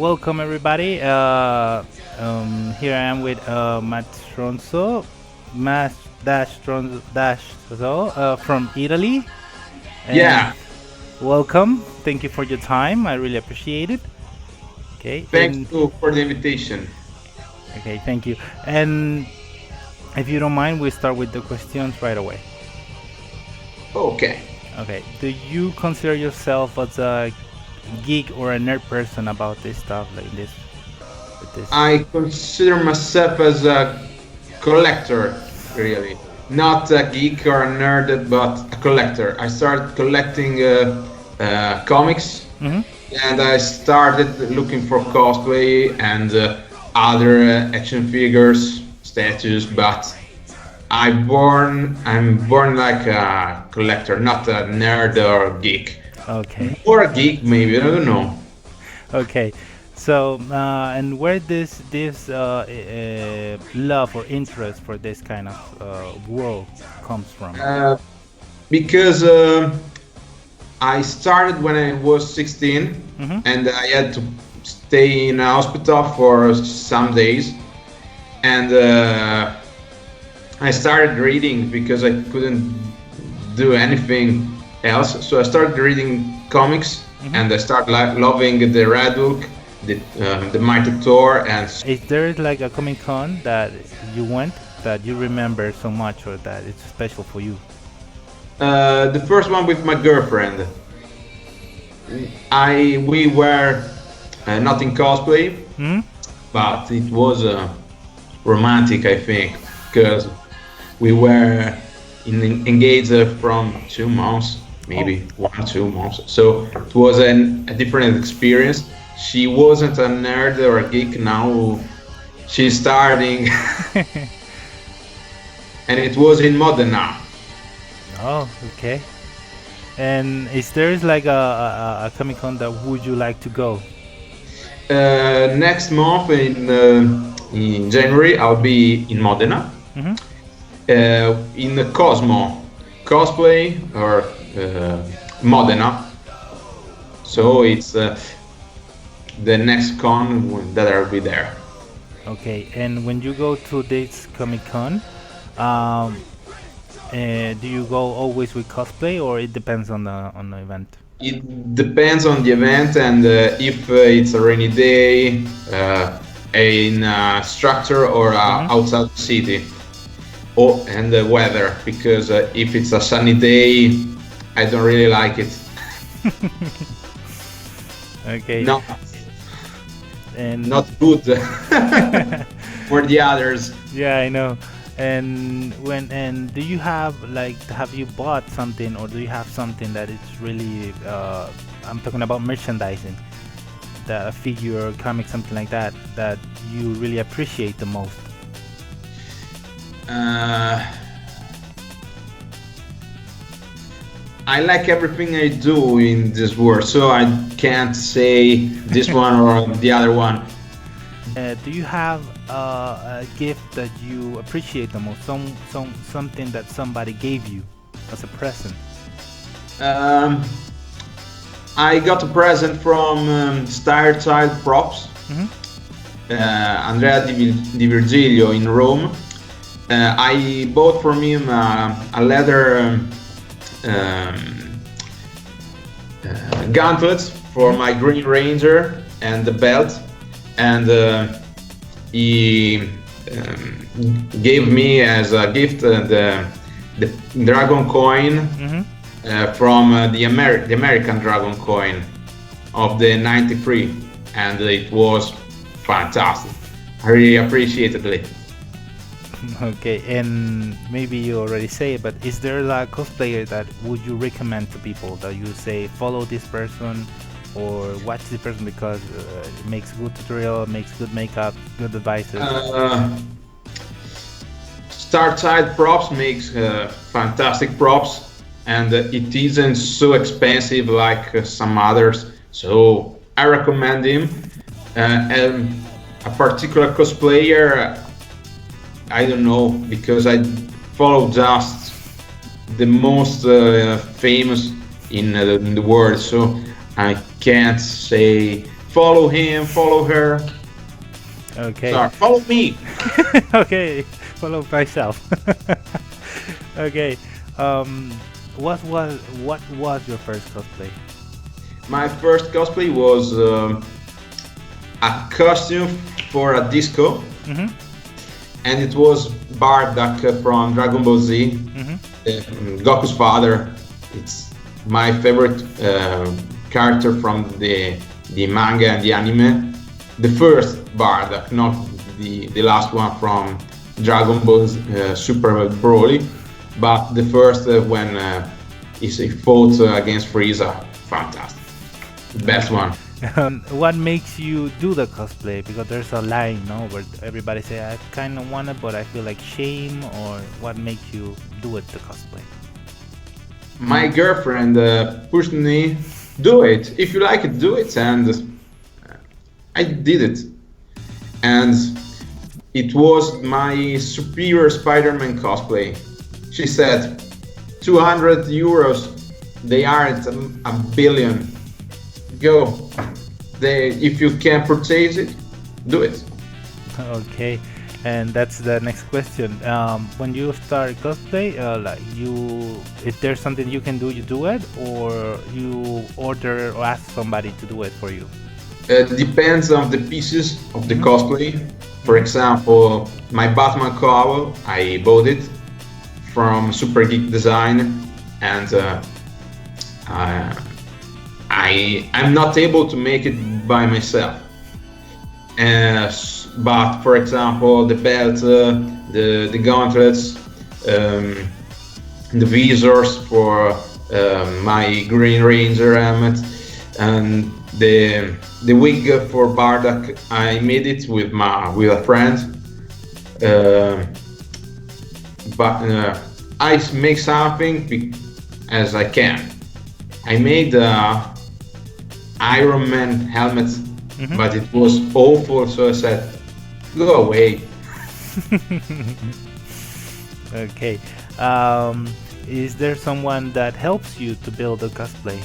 welcome everybody. Here I am with Matt Stronzo, Matt Dash Stronzo, from Italy, and Yeah, welcome. Thank you for your time. I really appreciate it. Okay, thank and you for the invitation. okay, thank you. And if you don't mind, we start with the questions right away. Okay. Okay, do you consider yourself as a geek or a nerd person about this stuff like this? With this? I consider myself as a collector, really. Not a geek or a nerd, but a collector. I started collecting comics Mm-hmm. and I started looking for cosplay and other action figures, statues, but I'm born like a collector, not a nerd or geek. Okay. Or a geek, maybe, I don't know. Okay, so and where this love or interest for this kind of world comes from? Uh, because I started when I was 16 Mm-hmm. and I had to stay in a hospital for some days. And I started reading because I couldn't do anything else. So I started reading comics Mm-hmm. and I started loving the Red Hulk, the Mighty Thor, and Is there like a Comic Con that you went that you remember so much or that it's special for you? the first one with my girlfriend. We were not in cosplay, Hmm. but it was romantic, I think, because we were engaged from 2 months, Oh, maybe 1 2 months. So it was a different experience. She wasn't a nerd or a geek. Now she's starting, and it was in Modena. oh, okay. And is there like a Comic Con that would you like to go? Next month in January, I'll be in Modena. Mm-hmm. In the Cosmo Cosplay or Modena. So it's the next con that I'll be there. Okay, and when you go to this Comic Con, um, do you go always with cosplay, or it depends on the event? It depends on the event and if it's a rainy day, in a structure or Mm-hmm. outside the city, or and the weather. Because if it's a sunny day, I don't really like it. Okay, Not and not good for the others. yeah, I know. And do you have you bought something or do you have something that it's really I'm talking about merchandising, that a figure, comic, something like that that you really appreciate the most? Uh, I like everything I do in this world, so I can't say this one or the other one. Do you have a gift that you appreciate the most? Something that somebody gave you as a present? Um, I got a present from Style Child Props, Hmm. Andrea Di Virgilio in Rome. I bought from him a leather um, gauntlets for my Green Ranger and the belt, and he gave me as a gift the dragon coin Hmm. from the American dragon coin of the '93, and it was fantastic. I really appreciated it. Okay, and maybe you already say it, but is there a cosplayer that would you recommend to people that you say follow this person or watch this person because it makes good tutorial, makes good makeup, good advices? Star Child Props makes fantastic props, and it isn't so expensive like some others. So I recommend him. And a particular cosplayer, I don't know, because I follow just the most famous in the world. So I can't say follow him, follow her. Okay. Sorry, follow me. Okay. Follow myself. Okay. Um, what was your first cosplay? My first cosplay was a costume for a disco, Mm-hmm. and it was Bardock from Dragon Ball Z, Mm-hmm. Goku's father. It's my favorite character from the manga and the anime. The first Bardock, not the last one from Dragon Ball Super Broly, but the first when he fought against Frieza. Fantastic. Best one. What makes you do the cosplay? Because there's a line, no, where everybody say I kind of want it, but I feel like shame. Or what makes you do it, the cosplay? My girlfriend pushed me, do it. If you like it, do it. And I did it. And it was my superior Spider-Man cosplay. She said, 200 euros, they aren't a billion. Go. If you can purchase it, do it. Okay, and that's the next question. When you start cosplay, like if there's something you can do, you do it, or you order or ask somebody to do it for you. Depends on the pieces of the cosplay. For example, my Batman cowl, I bought it from Super Geek Design, and I'm not able to make it by myself. But for example, the belt, the gauntlets, the visors for my Green Ranger helmet, and the wig for Bardock, I made it with a friend. But I make something as I can. I made Iron Man helmet, but it was awful, so I said, go away. Okay. Is there someone that helps you to build a cosplay?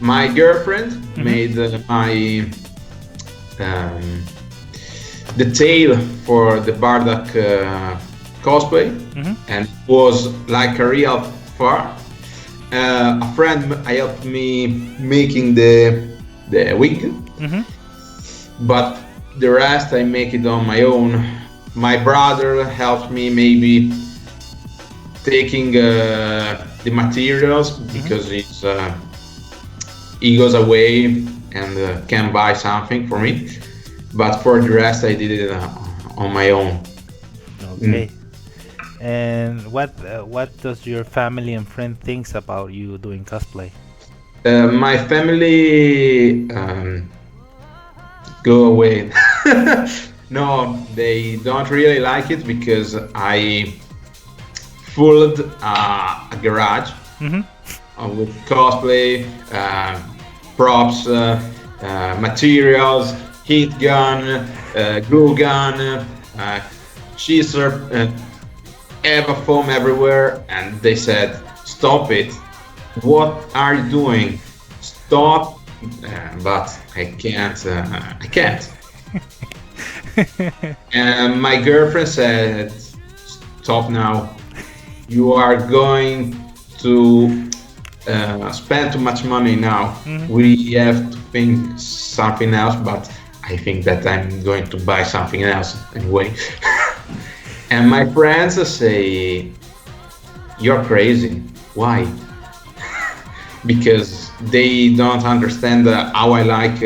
My girlfriend made the tail for the Bardock cosplay, and it was like a real fur. A friend helped me making the wig, but the rest I make it on my own. My brother helped me maybe taking the materials because he goes away and can buy something for me. But for the rest, I did it on my own. Okay. And what does your family and friend thinks about you doing cosplay? My family go away. No, they don't really like it because I fooled a garage with cosplay, props, materials, heat gun, glue gun, scissor, Eva foam everywhere, and they said, "Stop it! What are you doing? Stop!" But I can't. I can't. And my girlfriend said, "Stop now! You are going to spend too much money now. We have to think something else." But I think that I'm going to buy something else anyway. And my friends say, "You're crazy. Why?" Because they don't understand how I like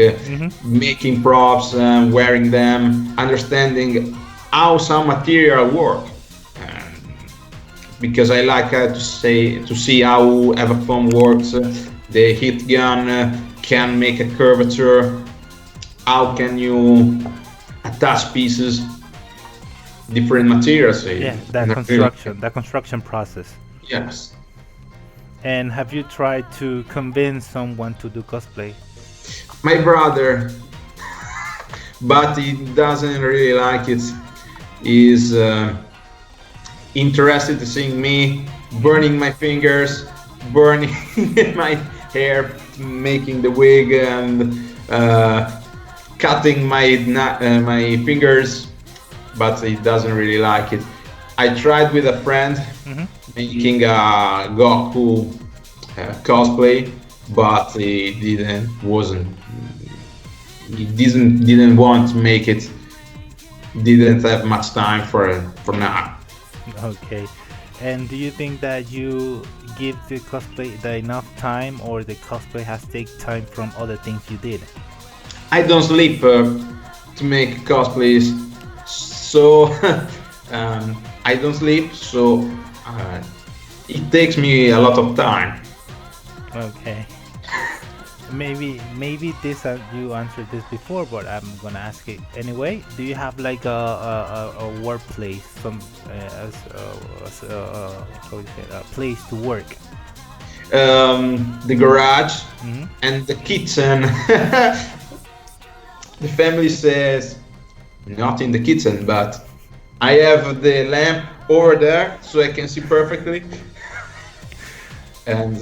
making props, wearing them, understanding how some material work. Because I like to see how Everfoam works. The heat gun can make a curvature. How can you attach pieces? Different materials. Yeah, the construction process. Yes. And have you tried to convince someone to do cosplay? My brother, but he doesn't really like it. He's interested in seeing me burning my fingers, burning my hair, making the wig, and cutting my fingers, but he doesn't really like it. I tried with a friend Mm-hmm. making a Goku cosplay, but he didn't want to make it. Didn't have much time for now. Okay. And do you think that you give the cosplay the enough time, or the cosplay has take time from other things you did? I don't sleep to make cosplays, so I don't sleep, so uh, it takes me a lot of time. Okay. Maybe this you answered this before, but I'm gonna ask it anyway. Do you have like a workplace, some how do you say it, a place to work? The garage Hmm. and the kitchen. The family says not in the kitchen, but I have the lamp over there so I can see perfectly. And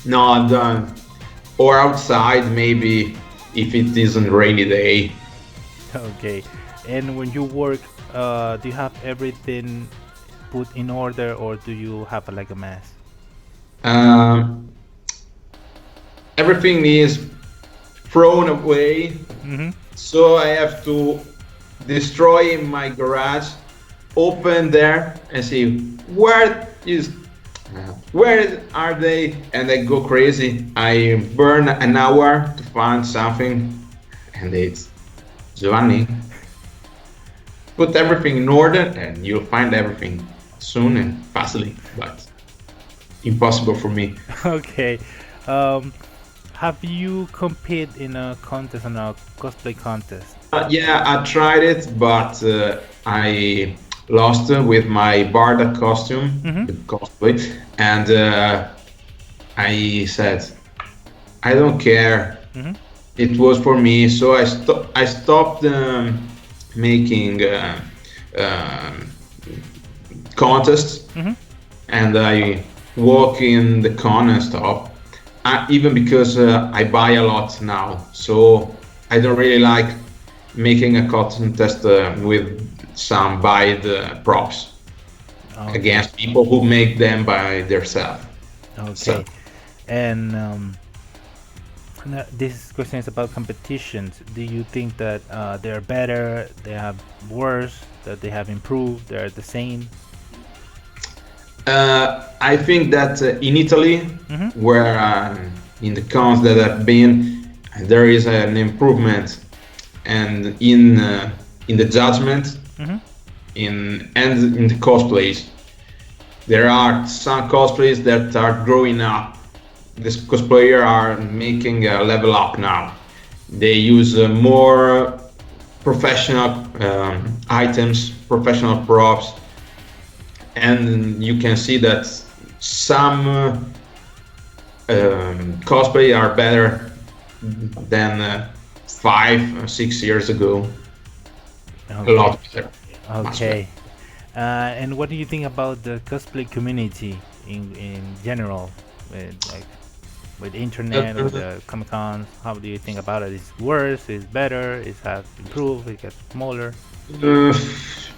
no, I'm done. Or outside, maybe if it isn't rainy day. Okay. And when you work, do you have everything put in order, or do you have like a mess? Um, Everything is thrown away, Mm-hmm. so I have to destroy my garage, open there and see where are they, and I go crazy. I burn an hour to find something, and it's Giovanni. Put everything in order, and you'll find everything soon and fastly, but impossible for me. Okay. Um, have you competed in a contest, on a cosplay contest? Yeah, I tried it, but I lost with my Barda costume, Mm-hmm. the cosplay, and I said, I don't care. Mm-hmm. It was for me, so I stopped making um contests, Mm-hmm. and I walk in the con and stop. Even because I buy a lot now, so I don't really like making a contest with some buyed props Okay. against people who make them by themselves. So Okay. And this question is about competitions. Do you think that they're better, they have worse, that they have improved, they're the same? I think that in Italy, Mm-hmm. where in the cons that I've been, there is an improvement, and in the judgment, Mm-hmm. in the cosplays, there are some cosplays that are growing up. This cosplayer are making a level up now. They use more professional items, professional props, and you can see that some cosplay are better than 5 or 6 years ago. A Okay. lot better, much better. Okay. And what do you think about the cosplay community in general, with like with internet or Uh, the Comic Cons? How do you think about it? Is worse? Is better? Is has improved? It gets smaller? uh,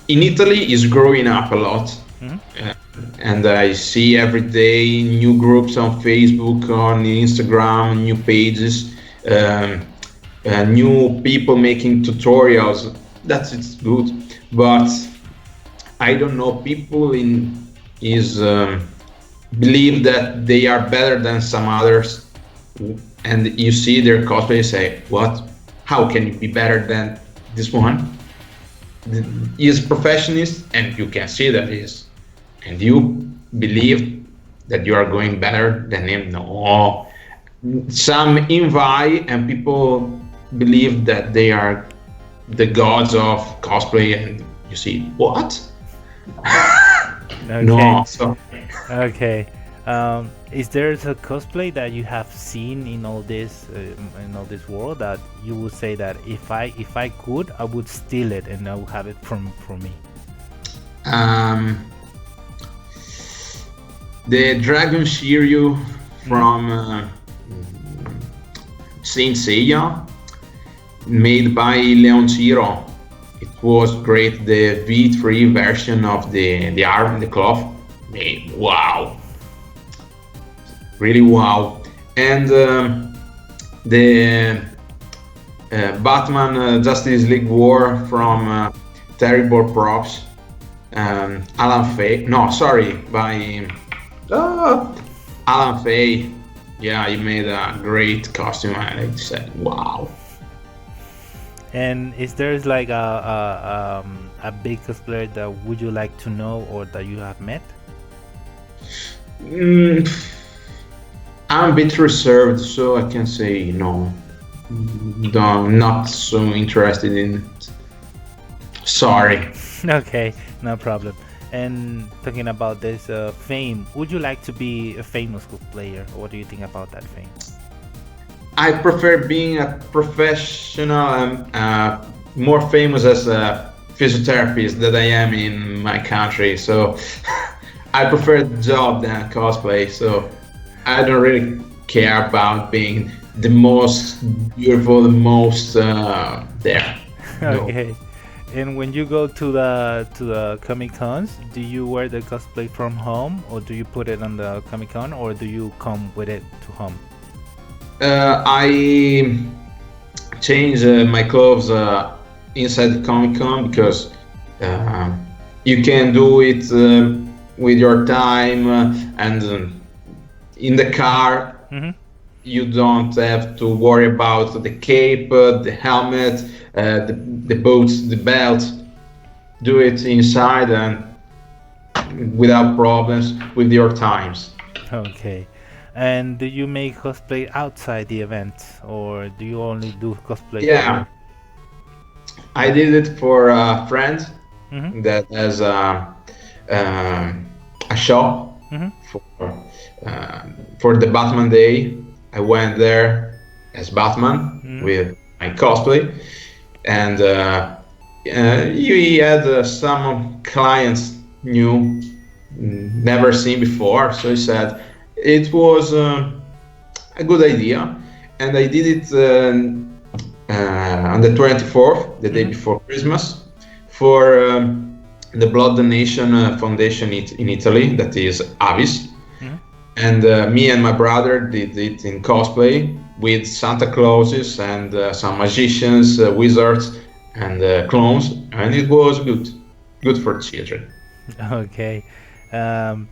in Italy, is growing up a lot. Hmm. Uh, and I see every day new groups on Facebook, on Instagram, new pages, um, new people making tutorials. That's it's good, but I don't know. People in is believe that they are better than some others, and you see their cosplay, and say, "What? How can you be better than this one?" He is professionist, and you can see that he is, and you believe that you are going better than him. No, some invite, and people believe that they are the gods of cosplay, and you see what? Okay. No, so Okay. Is there a cosplay that you have seen in all this world that you would say that if I could, I would steal it and I would have it from me? um, the Dragon Shiryu Hmm. from Saint Seiya, made by Leon Zero. It was great. The V3 version of the arm, the cloth, made wow, really wow. And the Batman Justice League War from Terrible Props, Alan Fay. No, sorry, by Alan Fay. Yeah, he made a great costume, and I said, wow. And is there like a big cosplayer that would you like to know or that you have met? Mm, I'm a bit reserved, so I can say no. No, not so interested in it. Sorry. Okay, no problem. And talking about this fame, would you like to be a famous cosplayer? Or what do you think about that fame? I prefer being a professional and more famous as a physiotherapist that I am in my country. So I prefer the job than cosplay. So I don't really care about being the most beautiful, the most there. No. Okay. And when you go to the Comic Cons, do you wear the cosplay from home, or do you put it on the Comic Con, or do you come with it to home? I change my clothes inside the Comic Con because you can do it with your time and in the car. Mm-hmm. You don't have to worry about the cape, the helmet, the boots, the belt. Do it inside and without problems with your times. Okay. And do you make cosplay outside the event, or do you only do cosplay Yeah, here? I did it for a friend Mm-hmm. that has a shop Mm-hmm. for the Batman Day. I went there as Batman Mm-hmm. with my cosplay, and he had some clients new, never seen before. So he said it was a good idea, and I did it on the 24th, the day Mm-hmm. before Christmas, for the Blood Donation Foundation in Italy, that is Avis. Mm-hmm. And me and my brother did it in cosplay with Santa Clauses and some magicians, wizards, and clones, and it was good for children. Okay. Um,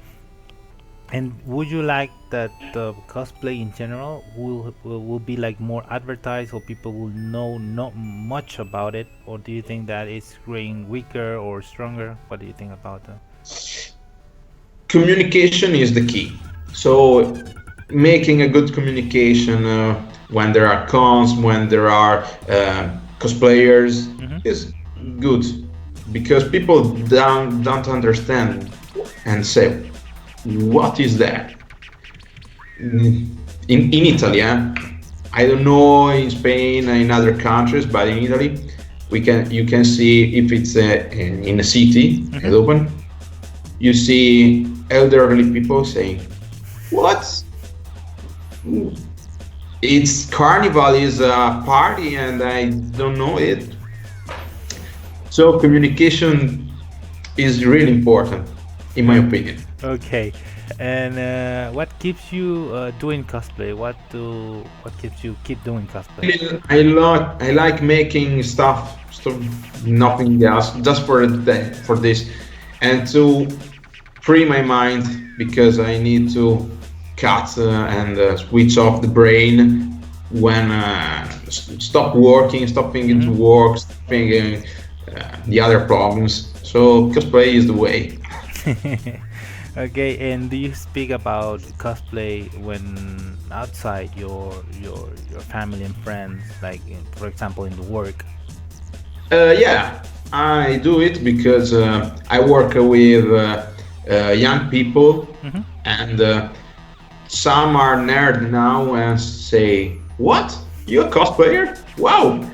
and would you like that the cosplay in general will be like more advertised, or people will know not much about it, or do you think that it's growing weaker or stronger? What do you think about that? Communication is the key. So making a good communication when there are cons, when there are cosplayers Mm-hmm. is good because people don't understand and say, what is that? In Italy, I don't know in Spain and in other countries, but in Italy, you can see if it's in a city, Mm-hmm. it's open, you see elderly people saying, what? It's carnival is a party and I don't know it. So communication is really important, in my opinion. Okay. And what keeps you doing cosplay? What keeps you keep doing cosplay? I like making stuff, nothing else, just for this, and to free my mind because I need to cut and switch off the brain when stop working, stop thinking to Mm-hmm. work, stop thinking the other problems. So cosplay is the way. Okay, and do you speak about cosplay when outside your family and friends, like for example in the work? Yeah, I do it because I work with young people, Mm-hmm. and some are nerd now and say, "What? You a cosplayer? Wow!"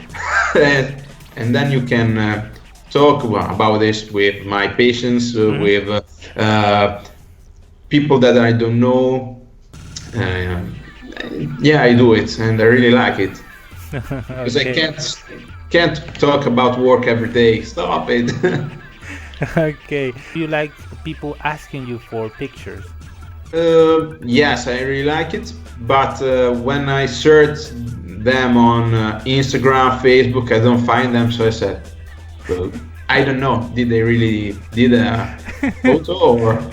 and, and then you can talk about this with my patients, Mm-hmm. with people that I don't know, uh, Yeah, I do it, and I really like it because I Okay. can't talk about work every day. Stop it. Okay. Do you like people asking you for pictures? Yes, I really like it, but when I search them on Instagram, Facebook, I don't find them. So I said, well, I don't know. Did they really did a photo or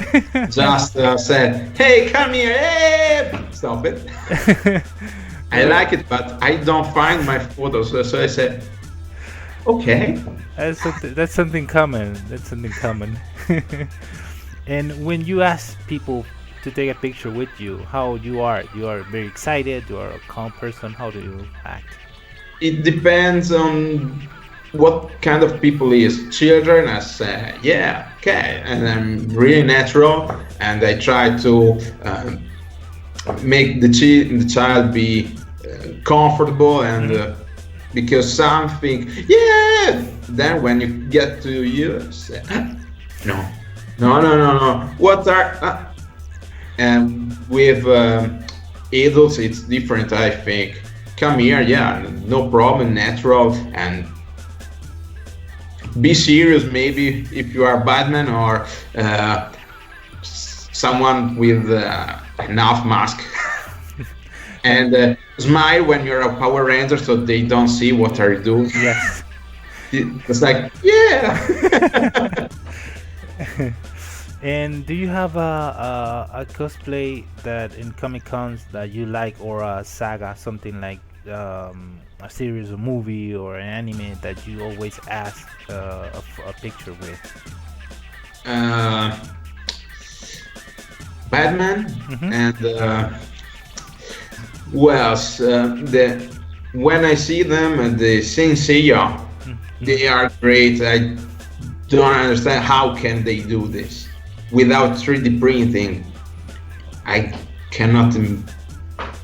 just said, "Hey, come here, hey!" Stop it. I Well, like it, but I don't find my photos. So I said, "Okay." that's something common. That's something common. And when you ask people to take a picture with you, how you are very excited, you are a calm person. How do you act? It depends on what kind of people is. Children, I say, yeah, okay, and I'm really natural, and I try to make the child be comfortable, and Hmm. because some think, yeah. Then when you get to you, say, no, no, no, no, no. What are and with adults, it's different. I think. Come here, yeah, no problem, natural, and be serious. Maybe if you are Batman or someone with enough mask, and smile when you're a Power Ranger, so they don't see what are you doing. Yes. It's like, yeah. And do you have a cosplay that in Comic Cons that you like, or a saga, something like a series, a movie, or an anime that you always ask a picture with? uh, Batman Mm-hmm. and who else? The when I see them at the Senseiya, Mm-hmm. they are great. I don't understand how can they do this without 3D printing. I cannot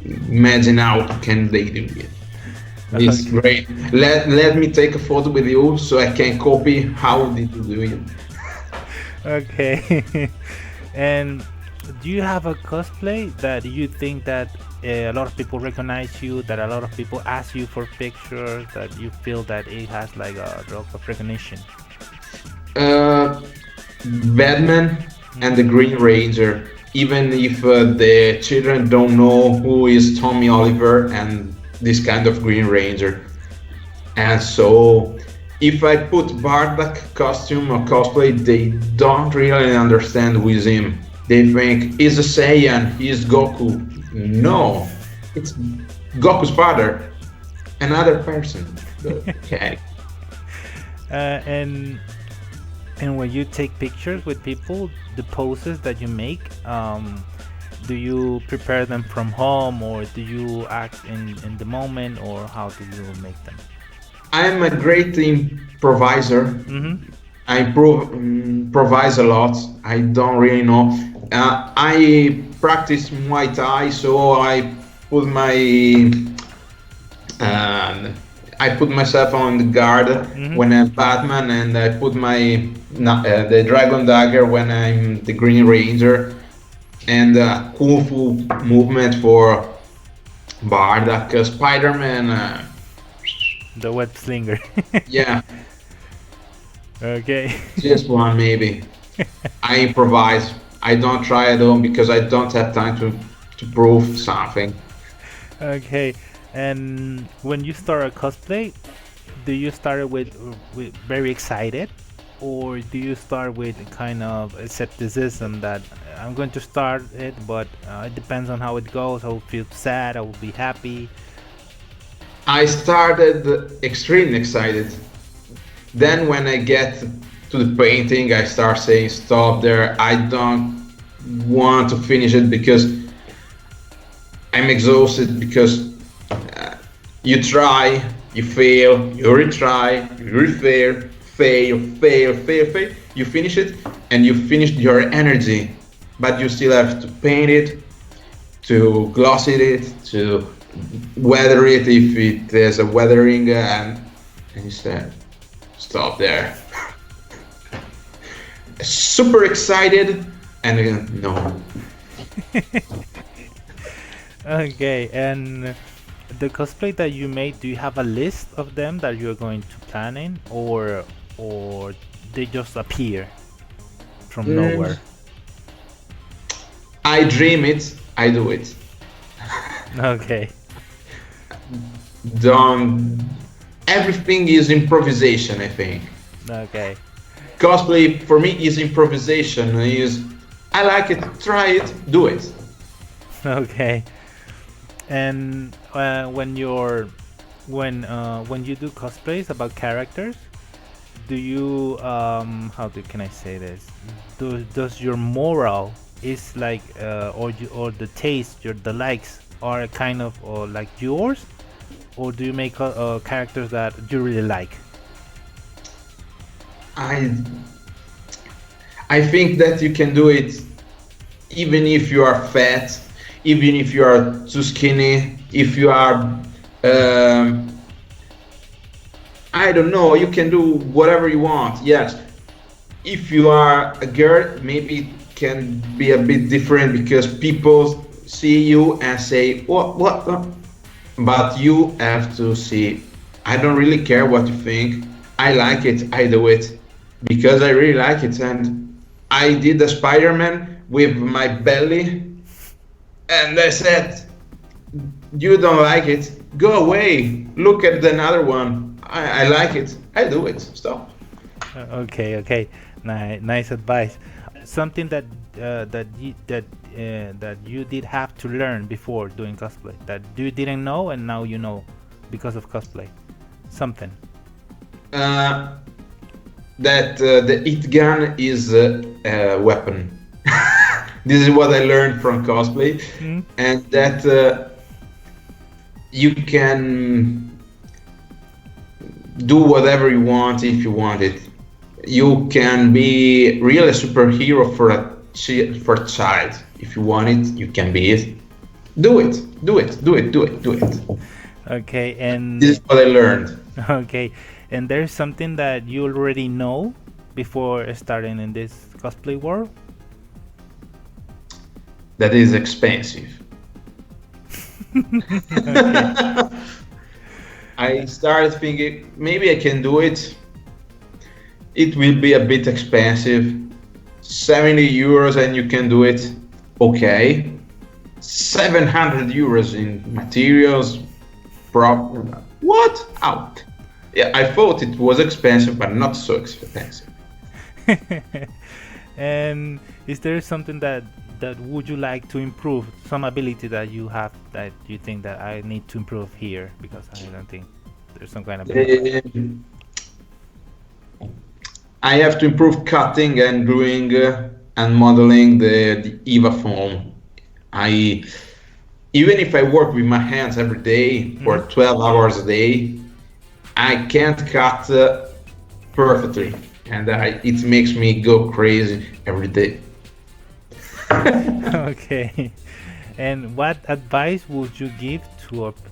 imagine how can they do it. It's Okay. great. Let me take a photo with you so I can copy how did you do it. Okay. And do you have a cosplay that you think that a lot of people recognize you, that a lot of people ask you for pictures, that you feel that it has like a lot of recognition? Uh, Batman and the Green Ranger. Even if the children don't know who is Tommy Oliver and this kind of Green Ranger, and so if I put Bardak costume or cosplay, they don't really understand who is him. They think he's a Saiyan, he's Goku. No, it's Goku's father, another person. Okay. And when you take pictures with people, the poses that you make, do you prepare them from home, or do you act in the moment, or how do you make them? I'm a great improviser. Mm-hmm. Improvise a lot. I don't really know. I practice Muay Thai, so put my uh, I put myself on the guard Mm-hmm. when I'm Batman, and I put my the Dragon Dagger when I'm the Green Ranger, and Kung Fu movement for Bardock, Spider-Man. The web slinger. Yeah, Okay. just one maybe. I improvise. I don't try at all because I don't have time to prove something. Okay. And when you start a cosplay, do you start it with very excited, or do you start with kind of skepticism that I'm going to start it, but it depends on how it goes. I will feel sad, I will be happy. I started extremely excited. Then when I get to the painting, I start saying stop there. I don't want to finish it because I'm exhausted because you try, you fail, you retry, you refail, fail. You finish it and you finished your energy, but you still have to paint it, to gloss it, to weather it if it has a weathering, and you said, stop there. Super excited, and again, no. Okay, and the cosplay that you made, do you have a list of them that you're going to plan in, or they just appear from Mm, nowhere? I dream it, I do it. Okay, Don't. Everything is improvisation, I think. okay, Cosplay for me is improvisation. Is I like it, try it, do it. okay. And when you do cosplays about characters, do you can I say this? Does your moral is like or the taste, the likes are kind of like yours, or do you make characters that you really like? I I think that you can do it even if you are fat, even if you are too skinny, if you are um, I don't know, you can do whatever you want. Yes, if you are a girl, maybe it can be a bit different because people see you and say, what? But you have to see, I don't really care what you think. I like it, I do it because I really like it. And I did a Spider Man with my belly, and I said, you don't like it? Go away. Look at another one. I like it. I do it. Stop. Okay, okay, nice advice. Something that you did have to learn before doing cosplay that you didn't know and now you know because of cosplay. Something. Uh, that the heat gun is a weapon. This is what I learned from cosplay, Mm? and that you can do whatever you want if you want it. You can be really a superhero for for a child. If you want it, you can be it. Do it, do it, do it, do it, do it. Okay, This is what I learned. okay, and there's something that you already know before starting in this cosplay world. That is expensive. Okay. I started thinking maybe I can do it. It will be a bit expensive. 70 euros and you can do it. Okay. 700 euros in materials. What? Out. Yeah, I thought it was expensive, but not so expensive. And is there something that would you like to improve? Some ability that you have that you think that I need to improve here because I don't think there's some kind of Um, I have to improve cutting and gluing and modeling the EVA foam. I Even if I work with my hands every day for Mhm. 12 hours a day, I can't cut perfectly, and it makes me go crazy every day. Okay. And what advice would you give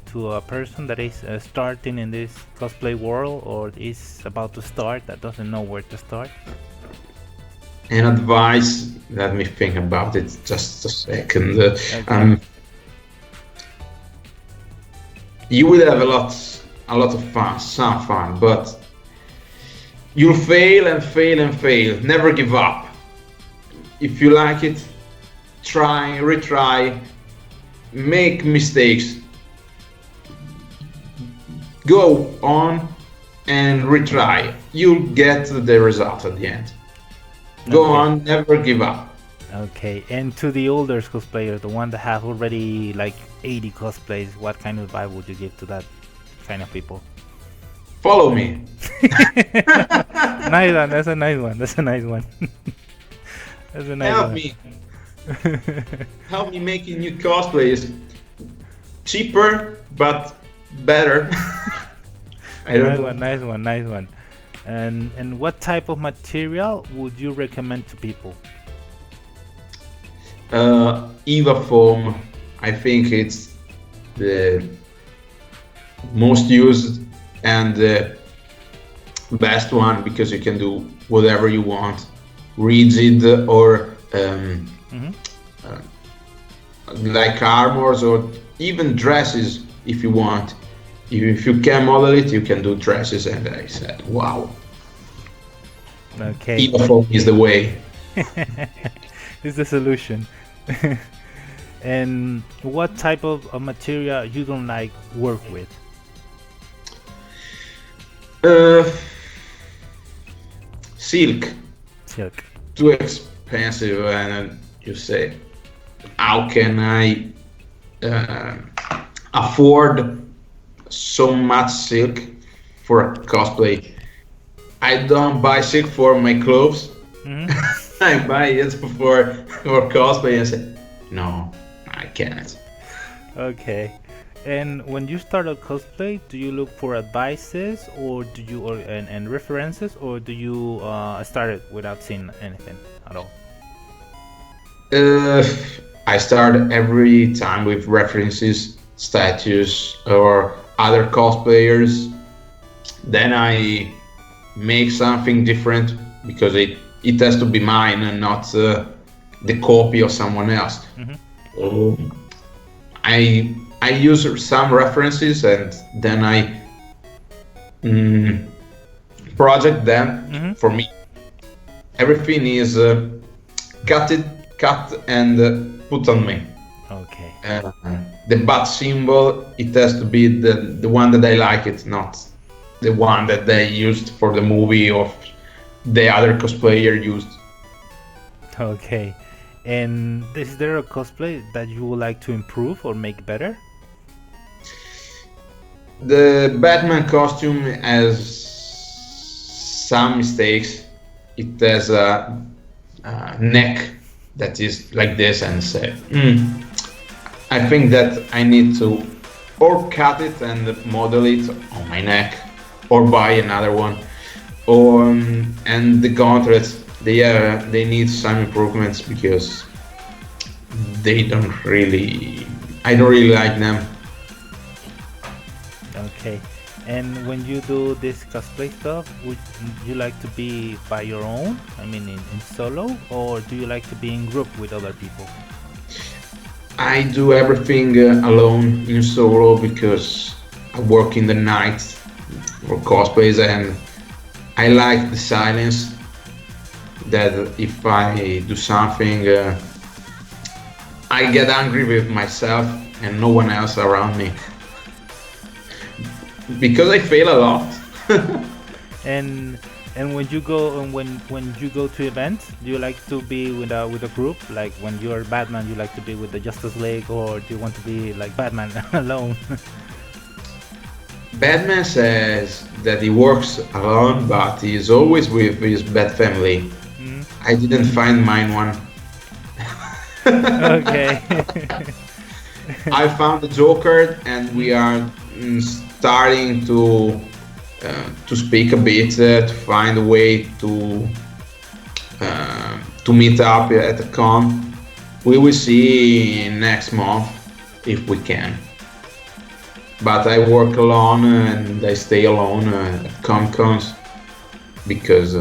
to a person that is starting in this cosplay world or is about to start that doesn't know where to start? And advice, let me think about it just a second. Okay. You will have a lot of fun, some fun, but you'll fail and fail and fail. Never give up. If you like it, try, retry, make mistakes, go on and retry. You'll get the result at the end. Go Okay. on, never give up. Okay. And to the older cosplayers, the one that have already like 80 cosplays, what kind of advice would you give to that kind of people? Follow me. Nice one. That's a nice one. That's a nice one. That's a nice Help one. me. Help me making new cosplays. Cheaper, but better. I don't Nice know. one. Nice one. Nice one. And what type of material would you recommend to people? EVA foam, I think it's the most used and the best one because you can do whatever you want, rigid or Hmm. like armors or even dresses if you want. If you can model it, you can do dresses. And I said, wow, Okay. Evofoam is the way. Is the solution. And what type of material you don't like work with? Uh, Silk, Silk. too expensive, and you say, how can I uh, afford so much silk for a cosplay? I don't buy silk for my clothes. Hmm. I buy it for cosplay. I say, no, I can't. Okay. And when you start a cosplay, do you look for advices or do you and references, or do you start it without seeing anything at all? Uh, I start every time with references, statues, or other cosplayers. Then I make something different because it has to be mine and not the copy of someone else. Hmm. So I use some references and then I project them Hmm. for me. Everything is cut and put on me. Okay. Uh, the bat symbol, it has to be the one that I like it, not the one that they used for the movie or the other cosplayer used. Okay. And is there a cosplay that you would like to improve or make better? The Batman costume has some mistakes. It has a neck that is like this and say, I think that I need to or cut it and model it on my neck or buy another one. Or and the gauntlets, they need some improvements because they don't really I don't really like them. Okay. And when you do this cosplay stuff, would you like to be by your own? I mean, in solo, or do you like to be in group with other people? I do everything alone in solo because I work in the night for cosplays and I like the silence. That if I do something, I get angry with myself and no one else around me because I fail a lot. And when you go when you go to events, do you like to be with a group? Like when you're Batman, you like to be with the Justice League, or do you want to be like Batman alone? Batman says that he works alone, but he is always with his Bat family. Mhm. I didn't find mine one. Okay. I found the Joker, and we are starting to speak a bit to find a way to meet up at the con. We will see next month if we can. But I work alone and I stay alone at Comic Cons because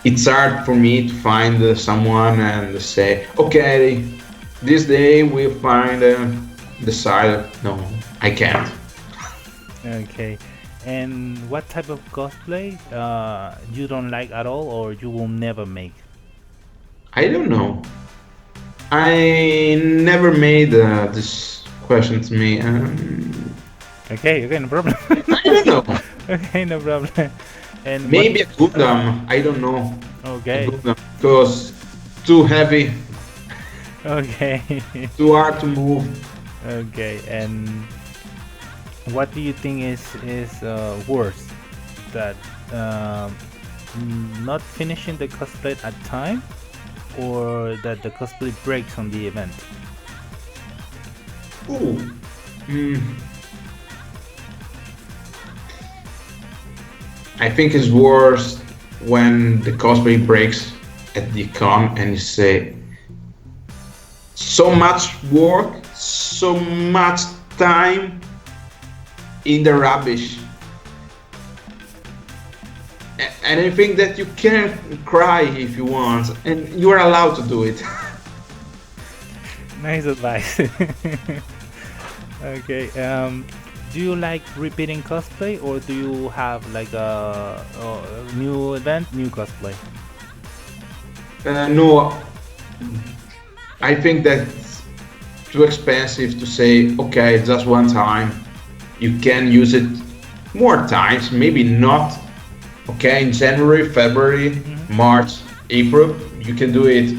it's hard for me to find someone and say, okay, this day we'll find the side. No, I can't. Okay. And what type of cosplay you don't like at all, or you will never make? I don't know. I never made this question to me. Okay, okay, no problem. I don't know. Okay, no problem. And what? Maybe a Gundam. I don't know. A Okay, Gundam because too heavy, okay, too hard to move. okay. And what do you think is worse, that not finishing the cosplay at time, or that the cosplay breaks on the event? Ooh. Mm. I think it's worse when the cosplay breaks at the con and you say so much work, so much time in the rubbish. And I think that you can cry if you want, and you are allowed to do it. Nice advice. Okay. Do you like repeating cosplay, or do you have like a new event, new cosplay? No, I think that's too expensive to say, okay, just one time. You can use it more times, maybe not. Okay, in January, February, March, April, you can do it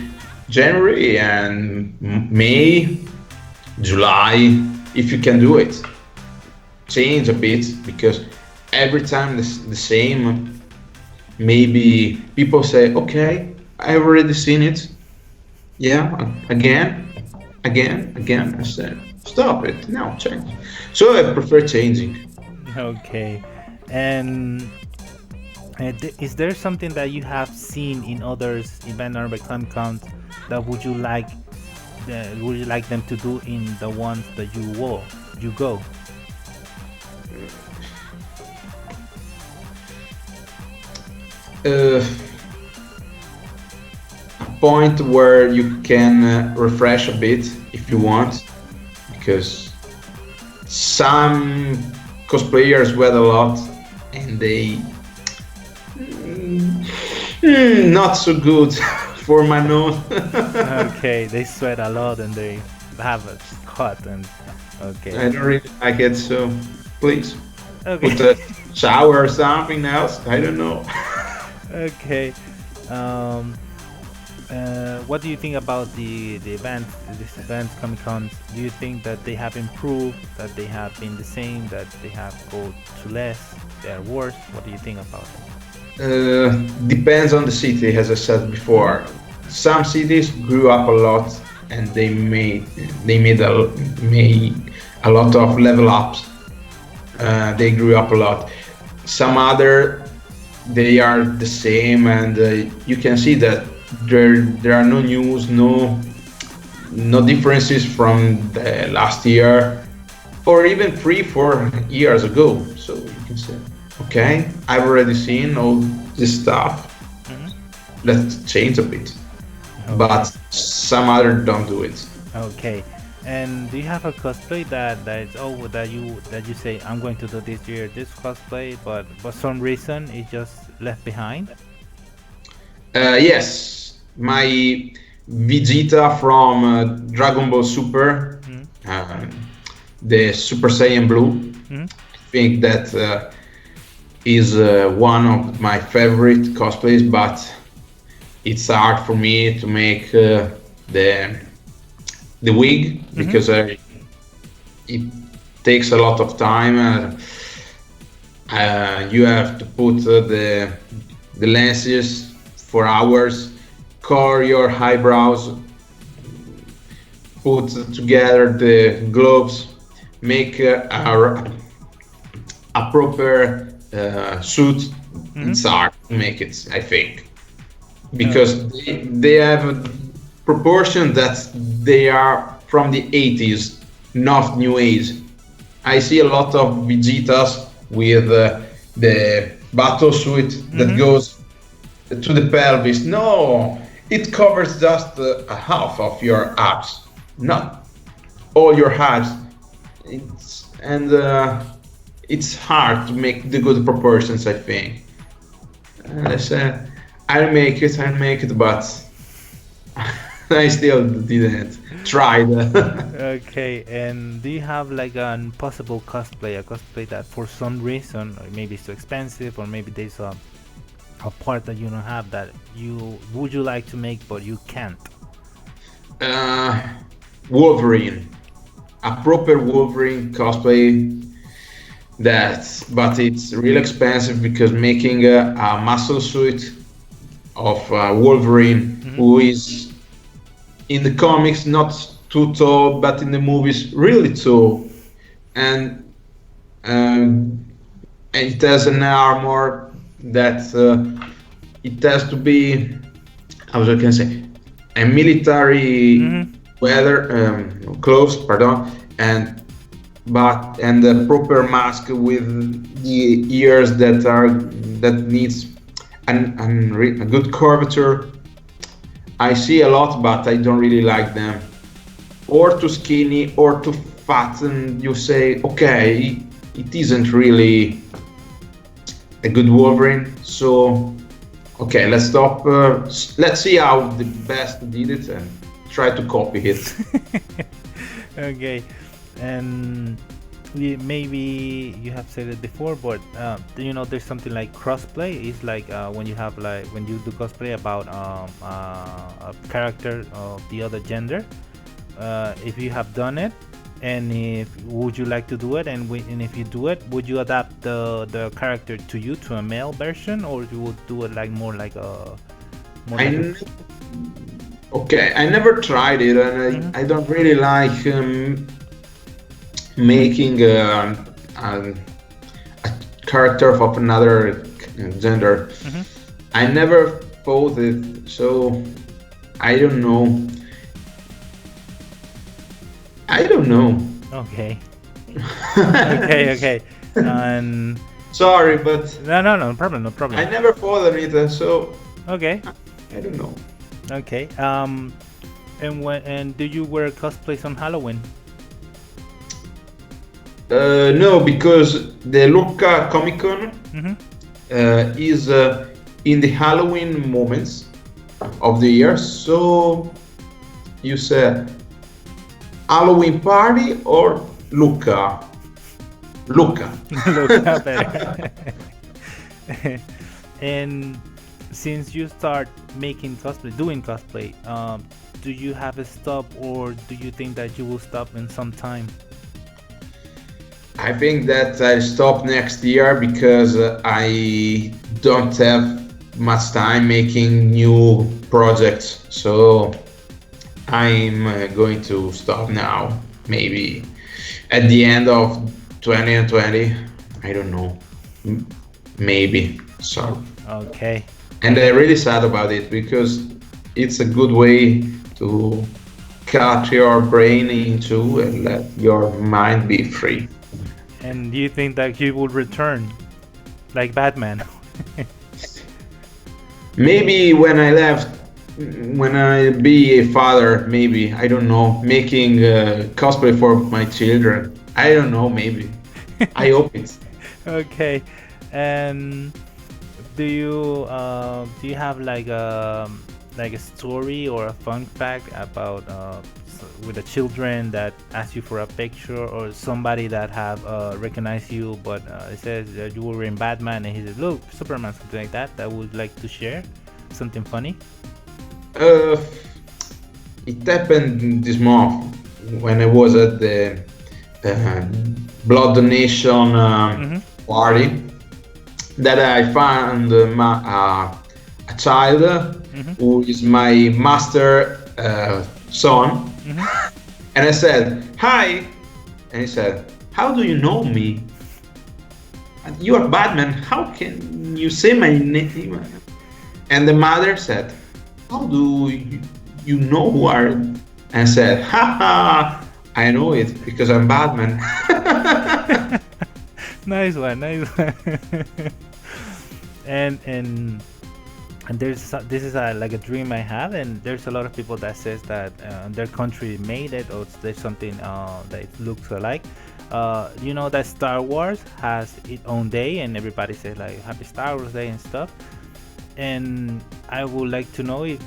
January and May, July, if you can do it. Change a bit because every time the same, maybe people say, okay, I've already seen it. Yeah, again. I said, stop it, now change. So I prefer changing. Okay. And is there something that you have seen in others event or Comic Cons that would you like them to do in the ones that you go? A point where you can refresh a bit if you want, because some cosplayers wet a lot and they not so good for my nose. Okay, they sweat a lot and they have a cut and okay. I don't really like it, so please put Okay. a shower or something else. I don't know. Okay. Um, what do you think about the event, this event, Comic Cons? Do you think that they have improved, that they have been the same, that they have go to less, they're worse? What do you think about them? Depends on the city, as I said before. Some cities grew up a lot and made a lot of level ups. They grew up a lot. Some other they are the same, and you can see that there are no news, no differences from the last year or even 3-4 years ago. So you can say, okay, I've already seen all this stuff. Let's change a bit. Okay. But some other don't do it. Okay. And do you have a cosplay that you say I'm going to do this year this cosplay, but for some reason it just left behind? Yes, my Vegeta from Dragon Ball Super, the Super Saiyan Blue. I think that is one of my favorite cosplays, but it's hard for me to make the wig because it takes a lot of time. You have to put the lenses for hours, color your eyebrows, put together the gloves, make a proper suit. It's hard to make it, I think, because they have a proportion that they are from the 80s, not new age. I see a lot of Vegetas with the battle suit that goes to the pelvis. No, it covers just a half of your abs, not all your abs. It's hard to make the good proportions, I think. I said, I'll make it, but I still didn't try. Okay, and do you have like an possible cosplay, a cosplay that for some reason, or maybe it's too expensive, or maybe there's a part that you don't have that you like to make but you can't? Wolverine, a proper Wolverine cosplay. But it's really expensive because making a muscle suit of Wolverine, who is in the comics not too tall, but in the movies really tall, and it has an armor that it has to be, how I can say, a military weather clothes, pardon, and the proper mask with the ears that needs a good curvature. I see a lot, but I don't really like them. or too skinny or too fat, and you say, okay, it isn't really a good Wolverine. So, okay, let's stop. Let's see how the best did it and try to copy it. Okay, and maybe you have said it before, but there's something like crossplay. It's like when you have like when you do cosplay about a character of the other gender. If you have done it, and if would you like to do it, and if you do it, would you adapt the character to you to a male version, or you would do it like more like a more like a, Okay, I never tried it, and I don't really like making a character of another gender. I never thought it, so I don't know. I don't know. Okay. Okay. And sorry, but no problem, no problem. I never thought on it, so okay. I don't know. Okay. And do you wear cosplays on Halloween? No, because the Lucca Comic Con is in the Halloween moments of the year. So you said Halloween party or Lucca? Lucca. Lucca better. And since you start making cosplay, doing cosplay, do you have a stop, or do you think that you will stop in some time? I think that I stop next year because I don't have much time making new projects. So I'm going to stop now. Maybe at the end of 2020. I don't know. Maybe. So. Okay. And I'm really sad about it because it's a good way to cut your brain into and let your mind be free. And do you think that he will return like Batman? Maybe when I left, when I be a father, maybe, I don't know, making cosplay for my children. I don't know, maybe. I hope it's. Okay. And do you have like a story or a fun fact about with the children that ask you for a picture, or somebody that have recognized you, but it says that you were in Batman and he says, look, Superman, something like that would like to share something funny? It happened this month when I was at the blood donation party, that I found a child who is my master son, and I said, hi, and he said, how do you know me? You are Batman, how can you say my name? And the mother said, how do you know who are? And I said, haha, I know it because I'm Batman. Nice one. and this is like a dream I have, and there's a lot of people that says that their country made it, or there's something that it looks alike. That Star Wars has its own day, and everybody says like Happy Star Wars Day and stuff. And I would like to know if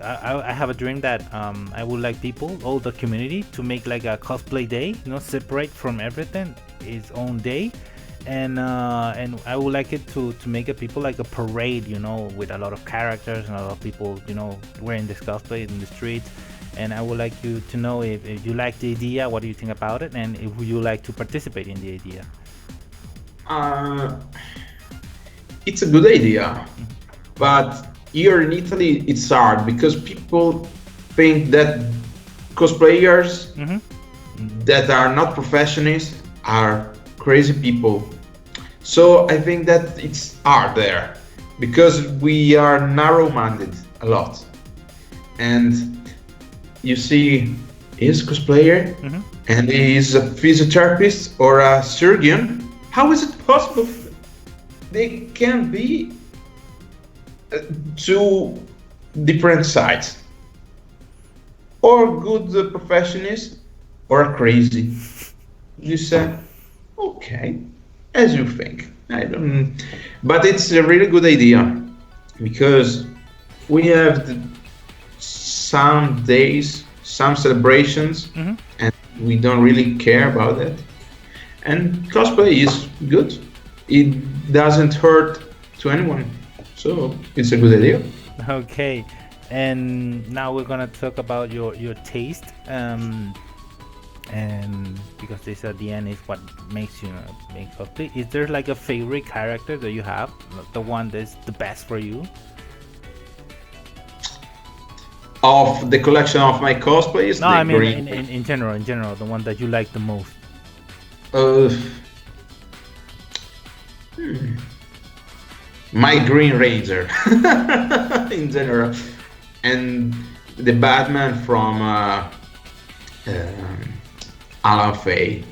I have a dream that I would like people, all the community, to make like a cosplay day, separate from everything, its own day. And I would like it to make a people like a parade, with a lot of characters and a lot of people, wearing this cosplay in the streets. And I would like you to know if you like the idea, what do you think about it, and if you like to participate in the idea. It's a good idea, but here in Italy it's hard because people think that cosplayers that are not professionals are crazy people. So I think that it's hard there because we are narrow-minded a lot. And you see, he's a cosplayer and he's a physiotherapist or a surgeon. How is it possible? They can be two different sides. or good perfectionist, or crazy. You say, okay, as you think. I don't, but it's a really good idea because we have some days, some celebrations, and we don't really care about it. And cosplay is good. It doesn't hurt to anyone, so it's a good idea. Okay, and now we're gonna talk about your taste, and because this at the end is what makes you make cosplay. Is there like a favorite character that you have, the one that's the best for you? Of the collection of my cosplays, No, the I mean green. in general, the one that you like the most. Uh, my Green Ranger in general, and the Batman from Alan Fay.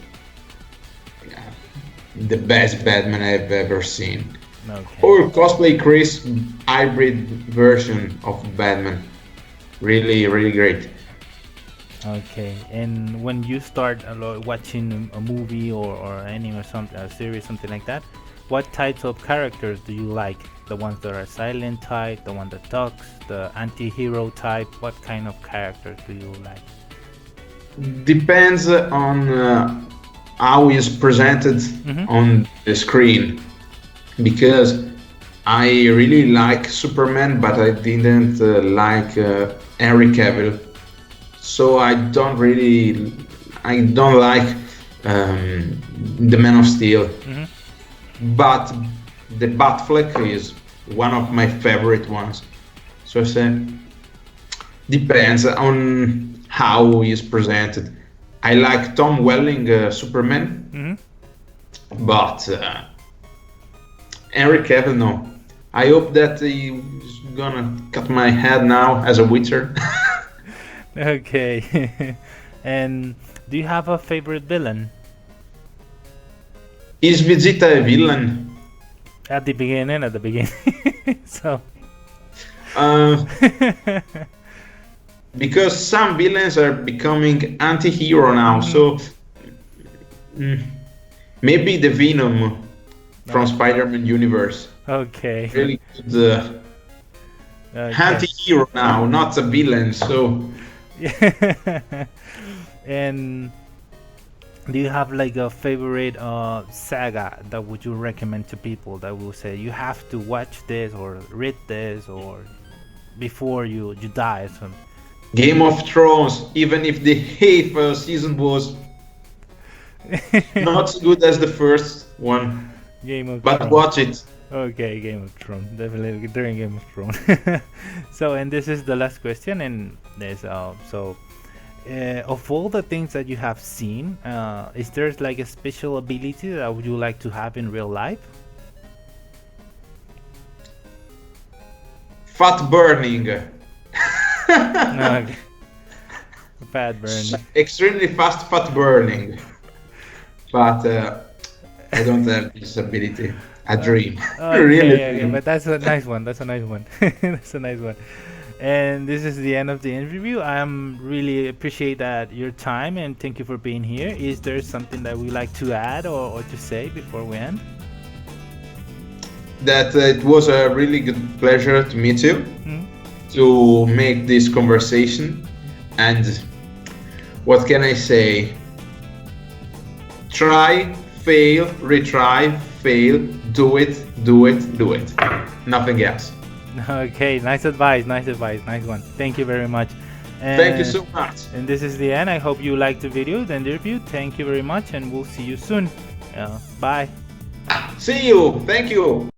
Yeah, the best Batman I've ever seen. Okay. Or cosplay Chris hybrid version of Batman. Really, really great. Okay, and when you start watching a movie or anime or something, a series, something like that, what types of characters do you like? The ones that are silent type, the one that talks, the anti-hero type? What kind of characters do you like? Depends on how is presented on the screen. Because I really like Superman, but I didn't like Henry Cavill. So I don't like the Man of Steel. But the Batfleck is one of my favorite ones. So I say, depends on how he is presented. I like Tom Welling Superman, but Henry Cavill, no. I hope that he's gonna cut my head now as a Witcher. Okay. And do you have a favorite villain? Is Vegeta a villain? At the beginning. So. Because some villains are becoming anti-hero now, so maybe the Venom from Spider-Man universe. Okay. Really good anti-hero now, not a villain. So. And do you have like a favorite saga that would you recommend to people that will say you have to watch this or read this or before you die or something? Game of Thrones, even if the 8th season was not so good as the first one, but watch it. Okay, Game of Thrones, definitely during Game of Thrones. So, and this is the last question, and there's of all the things that you have seen, is there like a special ability that would you like to have in real life? Fat burning. No, fat burn. Extremely fast fat burning. But I don't have this ability. A dream. Okay, Really okay, dream. but that's a nice one. That's a nice one. That's a nice one. And this is the end of the interview. I really appreciate that your time and thank you for being here. Is there something that we like to add or to say before we end? That it was a really good pleasure to meet you, to make this conversation. And what can I say? Try, fail, retry, fail, do it. Nothing else. Okay, nice advice, nice one. Thank you very much. And thank you so much. And this is the end. I hope you liked the video, the interview. Thank you very much, and we'll see you soon. Bye. See you. Thank you.